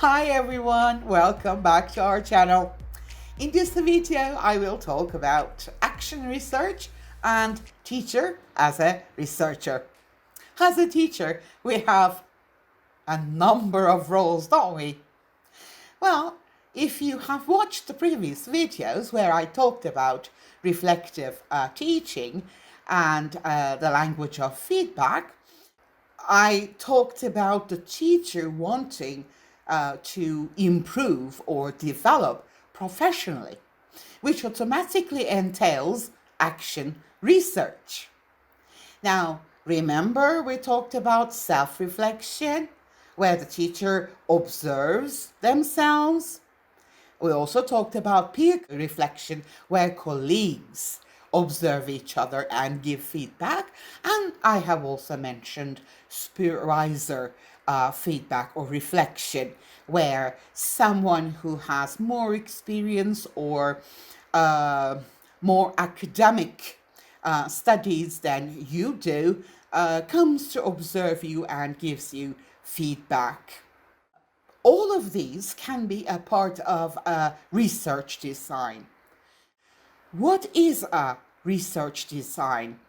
Hi everyone, welcome back to our channel. In this video, I will talk about action research and teacher as a researcher. As a teacher, we have a number of roles, don't we? Well, if you have watched the previous videos where I talked about reflective teaching and the language of feedback, I talked about the teacher wanting to improve or develop professionally, which automatically entails action research. Now, remember we talked about self-reflection, where the teacher observes themselves. We also talked about peer reflection, where colleagues observe each other and give feedback. And I have also mentioned supervisor feedback or reflection, where someone who has more experience or more academic studies than you do comes to observe you and gives you feedback. All of these can be a part of a research design. What is a research design?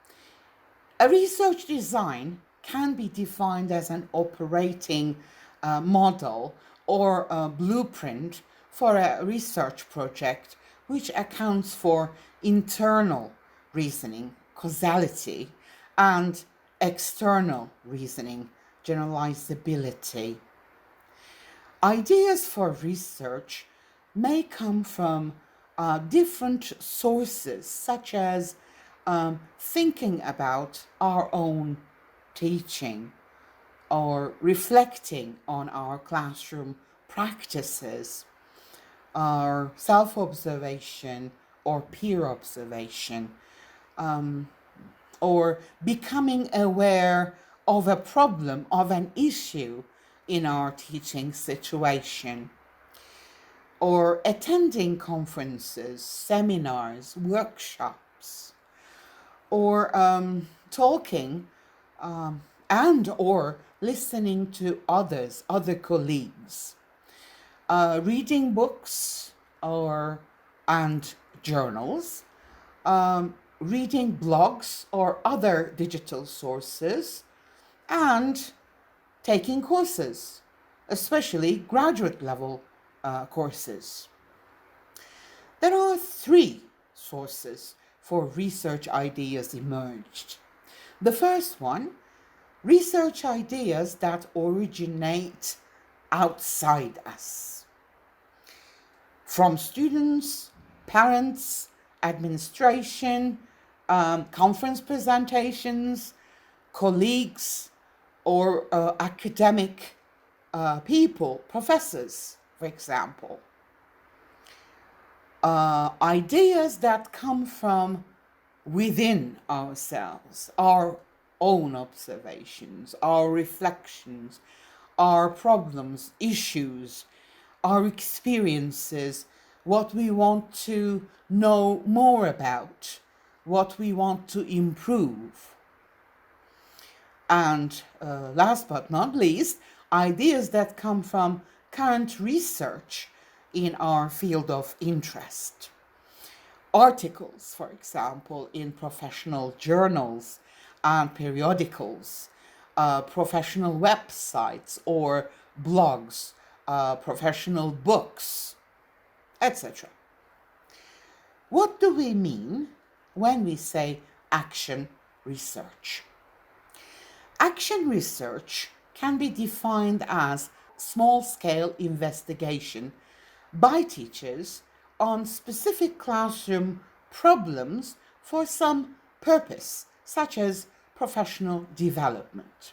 A research design can be defined as an operating model or a blueprint for a research project which accounts for internal reasoning, causality, and external reasoning, generalizability. Ideas for research may come from different sources, such as thinking about our own teaching or reflecting on our classroom practices, our self-observation or peer observation, or becoming aware of a problem, of an issue in our teaching situation, or attending conferences, seminars, workshops, or talking and or listening to others, other colleagues, reading books and journals, reading blogs or other digital sources, and taking courses, especially graduate level courses. There are three sources for research ideas emerged. The first one, research ideas that originate outside us, from students, parents, administration, conference presentations, colleagues, or academic people, professors, for example. Ideas that come from within ourselves, our own observations, our reflections, our problems, issues, our experiences, what we want to know more about, what we want to improve. And last but not least, ideas that come from current research in our field of interest. Articles, for example, in professional journals and periodicals, professional websites or blogs, professional books, etc. What do we mean when we say action research? Action research can be defined as small-scale investigation by teachers on specific classroom problems for some purpose, such as professional development.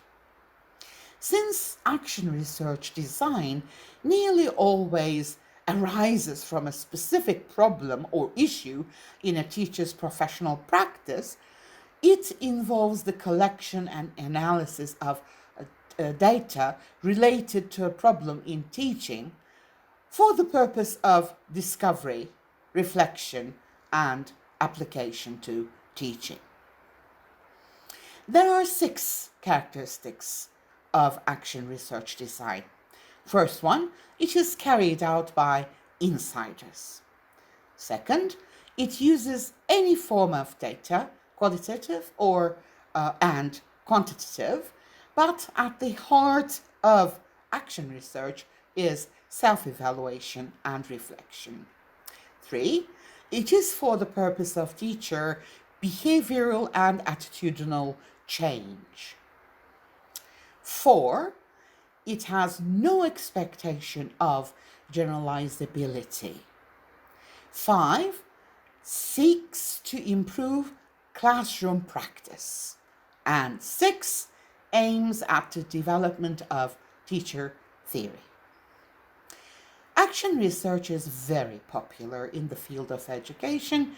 Since action research design nearly always arises from a specific problem or issue in a teacher's professional practice, it involves the collection and analysis of data related to a problem in teaching for the purpose of discovery, reflection, and application to teaching. There are 6 characteristics of action research design. First one, it is carried out by insiders. Second, it uses any form of data, qualitative or and quantitative, but at the heart of action research is self-evaluation and reflection. 3, it is for the purpose of teacher behavioral and attitudinal change. 4, it has no expectation of generalizability. 5, seeks to improve classroom practice. And 6, aims at the development of teacher theory. Action research is very popular in the field of education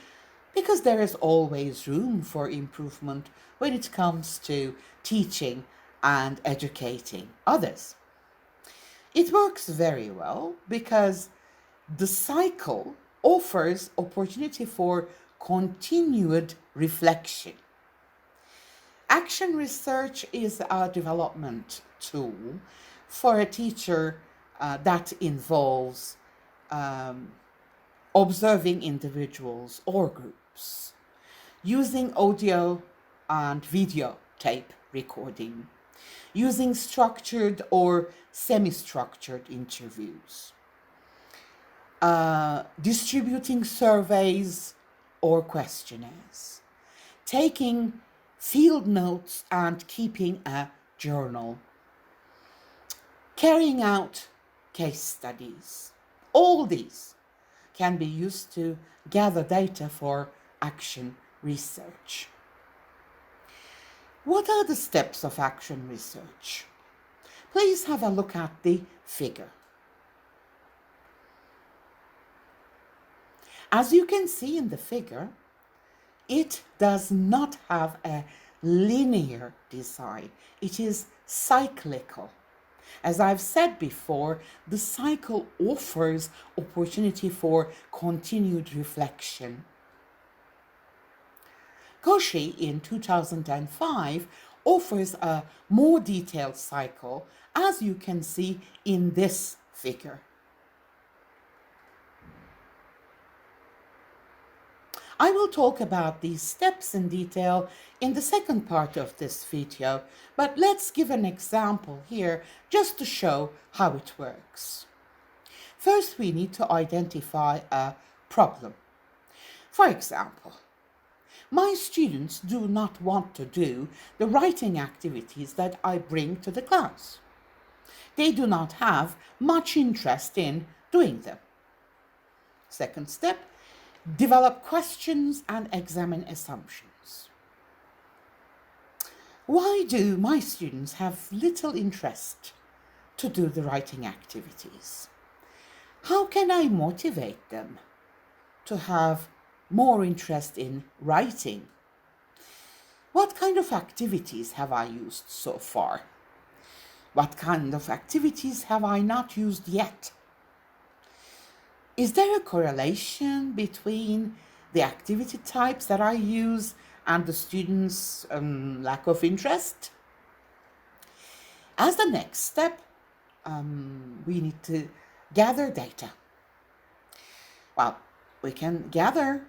because there is always room for improvement when it comes to teaching and educating others. It works very well because the cycle offers opportunity for continued reflection. Action research is a development tool for a teacher that involves observing individuals or groups, using audio and video tape recording, using structured or semi-structured interviews, distributing surveys or questionnaires, taking field notes and keeping a journal, carrying out case studies. All these can be used to gather data for action research. What are the steps of action research? Please have a look at the figure. As you can see in the figure, it does not have a linear design. It is cyclical. As I've said before, the cycle offers opportunity for continued reflection. Cauchy in 2005 offers a more detailed cycle, as you can see in this figure. I will talk about these steps in detail in the second part of this video, but let's give an example here just to show how it works. First, we need to identify a problem. For example, my students do not want to do the writing activities that I bring to the class. They do not have much interest in doing them. Second step, develop questions and examine assumptions. Why do my students have little interest to do the writing activities? How can I motivate them to have more interest in writing? What kind of activities have I used so far? What kind of activities have I not used yet? Is there a correlation between the activity types that I use and the students' lack of interest? As the next step, we need to gather data. Well, we can gather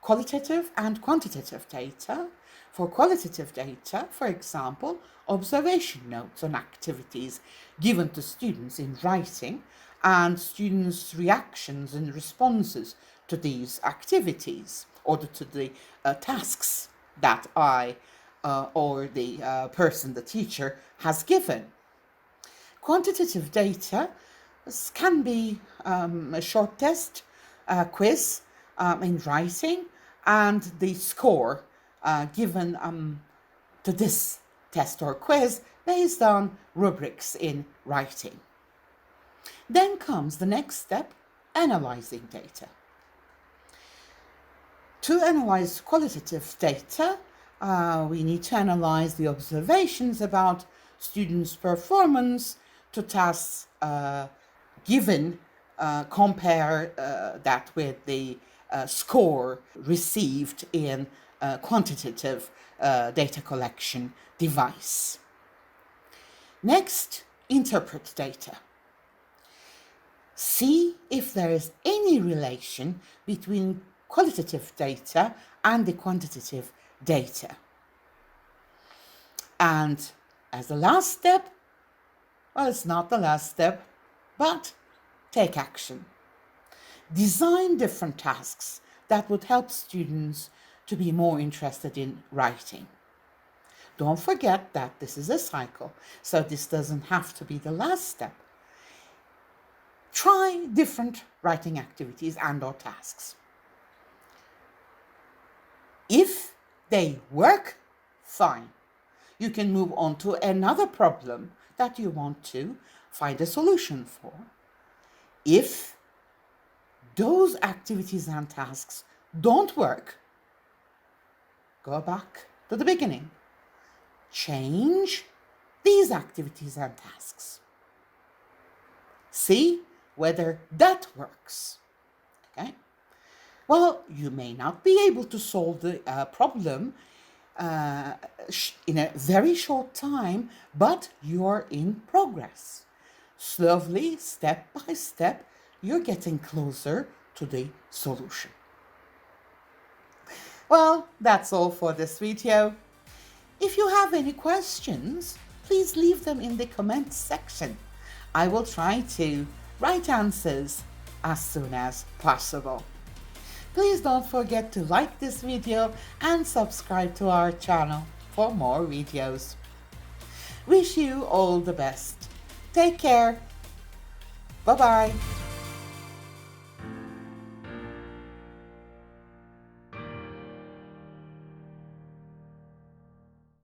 qualitative and quantitative data. For qualitative data, for example, observation notes on activities given to students in writing and students' reactions and responses to these activities or to the tasks that I or the person, the teacher, has given. Quantitative data can be a short test, a quiz in writing, and the score given to this test or quiz based on rubrics in writing. Then comes the next step, analyzing data. To analyze qualitative data, we need to analyze the observations about students' performance to tasks given, compare that with the score received in quantitative data collection device. Next, interpret data. See if there is any relation between qualitative data and the quantitative data. And as the last step, well, it's not the last step, but take action. Design different tasks that would help students to be more interested in writing. Don't forget that this is a cycle, so this doesn't have to be the last step. Try different writing activities and/or tasks. If they work, fine. You can move on to another problem that you want to find a solution for. If those activities and tasks don't work, go back to the beginning. Change these activities and tasks. See whether that works. Okay? Well, you may not be able to solve the problem in a very short time, but you're in progress. Slowly, step by step, you're getting closer to the solution. Well, that's all for this video. If you have any questions, please leave them in the comments section. I will try to write answers as soon as possible. Please don't forget to like this video and subscribe to our channel for more videos. Wish you all the best. Take care. Bye-bye.